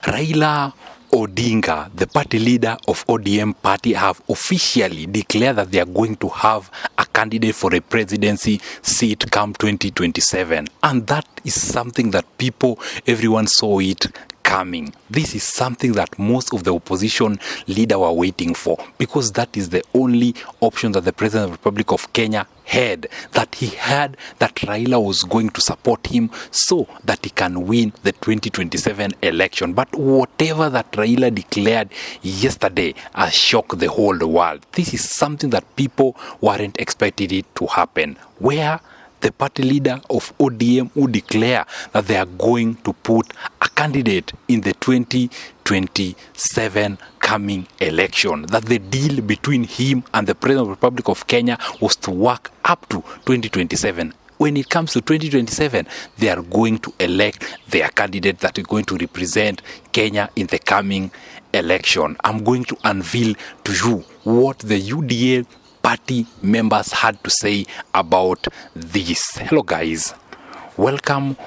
Raila Odinga, the party leader of ODM party, have officially declared that they are going to have a candidate for a presidency seat come 2027. And that is something that everyone saw it coming. This is something that most of the opposition leader were waiting for, because that is the only option that the President of the Republic of Kenya had, that he had, that Raila was going to support him so that he can win the 2027 election. But whatever that Raila declared yesterday has shocked the whole world. This is something that people weren't expecting it to happen, where the party leader of ODM who declare that they are going to put a candidate in the 2027 coming election, that the deal between him and the President of the Republic of Kenya was to work up to 2027. When it comes to 2027, they are going to elect their candidate that is going to represent Kenya in the coming election. I'm going to unveil to you what the UDA party members had to say about this. Hello guys, welcome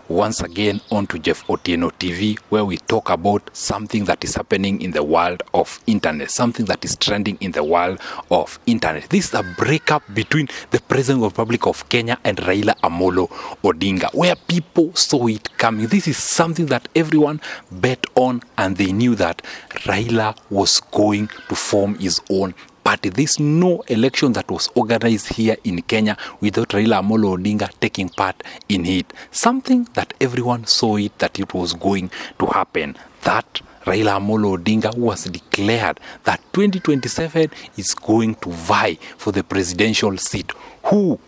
once again onto Jeff Otieno TV, where we talk about something that is happening in the world of internet, something that is trending in the world of internet. This is a breakup between the President of the Republic of Kenya and Raila Amolo Odinga, where people saw it coming. This is something that everyone bet on, and they knew that Raila was going to form his own party. There's no election that was organized here in Kenya without Raila Amolo Odinga taking part in it. Something that everyone saw it that it was going to happen. That Raila Amolo Odinga was declared that 2027 is going to vie for the presidential seat. Who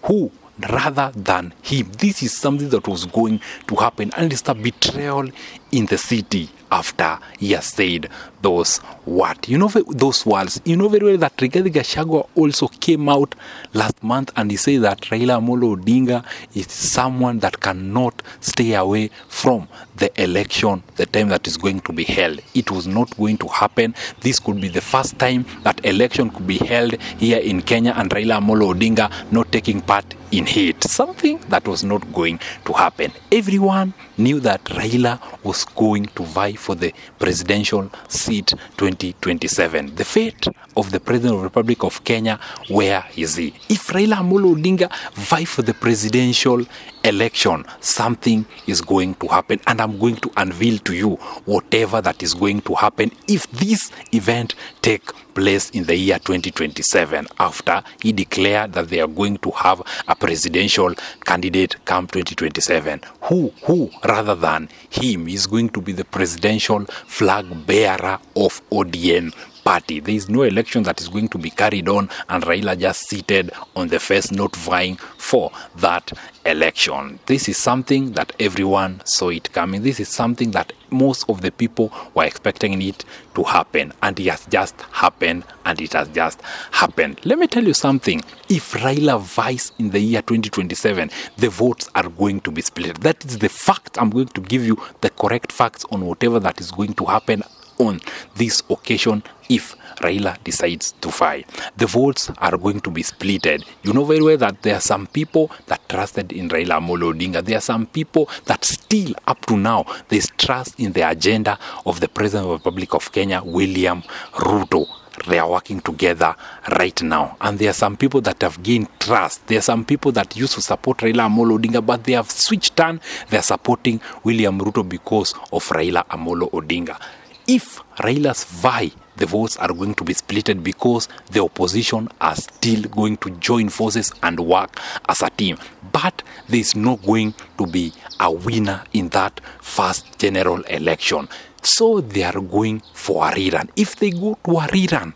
rather than him? This is something that was going to happen, and it's a betrayal in the city after he has said those words. Those words. You know very well that Rigathi Gachagua also came out last month and he said that Raila Amolo Odinga is someone that cannot stay away from the election, the time that is going to be held. It was not going to happen. This could be the first time that election could be held here in Kenya and Raila Amolo Odinga not taking part in it. Something that was not going to happen. Everyone knew that Raila was going to vie for the presidential seat 2027. The fate of the President of the Republic of Kenya, where is he? If Raila Amolo Odinga vie for the presidential election, something is going to happen, and I'm going to unveil to you whatever that is going to happen if this event take place in the year 2027, after he declared that they are going to have a presidential candidate come 2027. Who rather than him is going to be the presidential flag bearer of ODM party. There is no election that is going to be carried on, and Raila just seated on the fence, not vying for that election. This is something that everyone saw it coming. This is something that most of the people were expecting it to happen, and it has just happened, and it has just happened. Let me tell you something. If Raila vies in the year 2027, the votes are going to be split. That is the fact. I'm going to give you the correct facts on whatever that is going to happen on this occasion if Raila decides to vie. The votes are going to be splitted. You know very well that there are some people that trusted in Raila Amolo Odinga. There are some people that still up to now there's trust in the agenda of the President of the Republic of Kenya, William Ruto. They are working together right now. And there are some people that have gained trust. There are some people that used to support Raila Amolo Odinga, but they have switched turn. They are supporting William Ruto because of Raila Amolo Odinga. If Raila's vie, the votes are going to be splitted because the opposition are still going to join forces and work as a team. But there is not going to be a winner in that first general election. So they are going for a rerun. If they go to a rerun,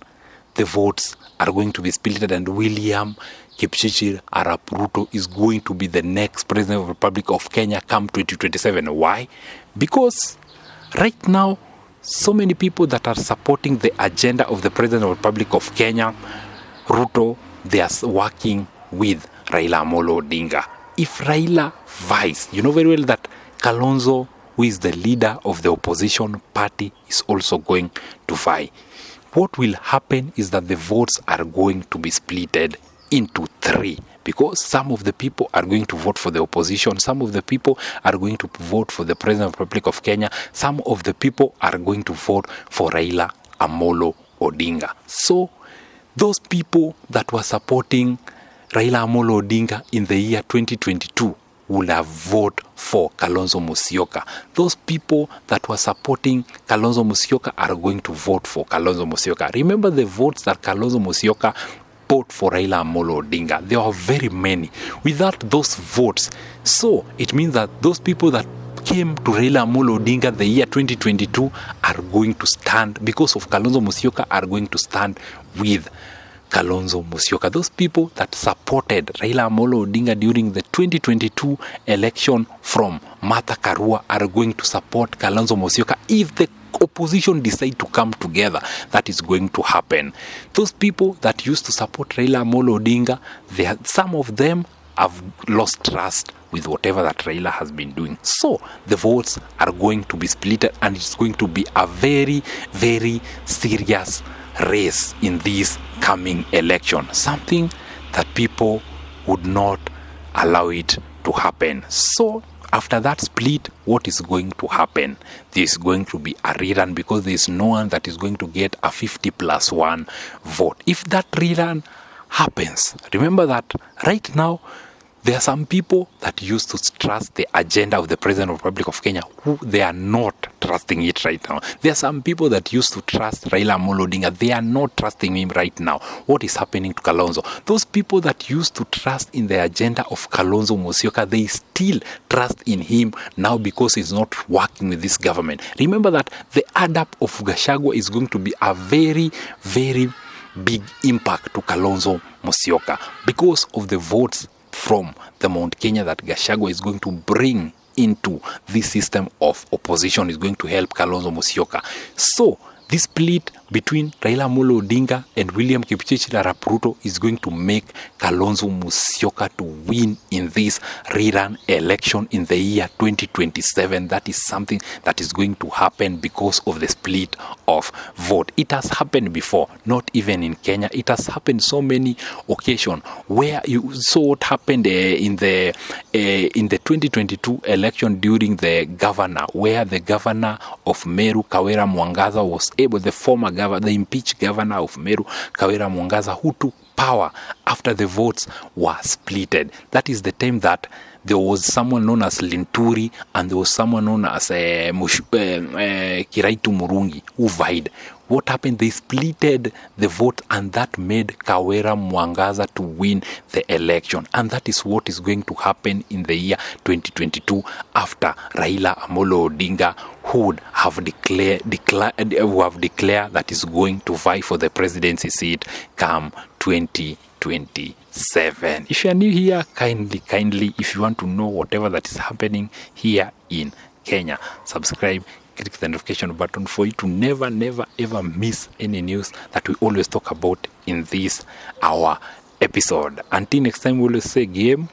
the votes are going to be splitted, and William Kipchirchir Arap Ruto is going to be the next President of the Republic of Kenya come 2027. Why? Because right now, so many people that are supporting the agenda of the President of the Republic of Kenya, Ruto, they are working with Raila Amolo Odinga. If Raila vies, you know very well that Kalonzo, who is the leader of the opposition party, is also going to vie. What will happen is that the votes are going to be splitted into three, because some of the people are going to vote for the opposition, some of the people are going to vote for the President of the Republic of Kenya, some of the people are going to vote for Raila Amolo Odinga. So those people that were supporting Raila Amolo Odinga in the year 2022 would have voted for Kalonzo Musyoka. Those people that were supporting Kalonzo Musyoka are going to vote for Kalonzo Musyoka. Remember the votes that Kalonzo Musyoka bought for Raila Amolo Odinga. There were very many. Without those votes, so it means that those people that came to Raila Amolo Odinga the year 2022 are going to stand, because of Kalonzo Musyoka, are going to stand with Kalonzo Musyoka. Those people that supported Raila Amolo Odinga during the 2022 election from Martha Karua are going to support Kalonzo Musyoka if the opposition decide to come together. That is going to happen. Those people that used to support Raila Amolo Odinga, some of them have lost trust with whatever that Raila has been doing. So the votes are going to be split, and it's going to be a very, very serious race in this coming election. Something that people would not allow it to happen. So after that split, what is going to happen? There's going to be a rerun, because there is no one that is going to get a 50+1 vote. If that rerun happens, remember that right now there are some people that used to trust the agenda of the President of the Republic of Kenya who they are not trusting it right now. There are some people that used to trust Raila Amolo Odinga. They are not trusting him right now. What is happening to Kalonzo? Those people that used to trust in the agenda of Kalonzo Musyoka, they still trust in him now because he's not working with this government. Remember that the add-up of Gachagua is going to be a very, very big impact to Kalonzo Musyoka because of the votes from the Mount Kenya that Gachagua is going to bring into this system of opposition is going to help Kalonzo Musyoka. So this split between Raila Amolo Odinga and William Kipchirchir Arap Ruto is going to make Kalonzo Musyoka to win in this rerun election in the year 2027. That is something that is going to happen because of the split of vote. It has happened before, not even in Kenya. It has happened so many occasions where you saw what happened in the 2022 election during the governor, where the governor of Meru, Kawira Mwangaza, was able, the former governor, the impeached governor of Meru, Kawira Mwangaza, who took power after the votes were splitted. That is the time that there was someone known as Linturi and there was someone known as Kiraitu Murungi who vied. What happened? They splitted the vote, and that made Kawira Mwangaza to win the election. And that is what is going to happen in the year 2022 after Raila Amolo Odinga, who would have declared that is going to vie for the presidency seat come 2027. If you are new here, kindly, if you want to know whatever that is happening here in Kenya, subscribe, click the notification button for you to never ever miss any news that we always talk about in this our episode. Until next time, we will say game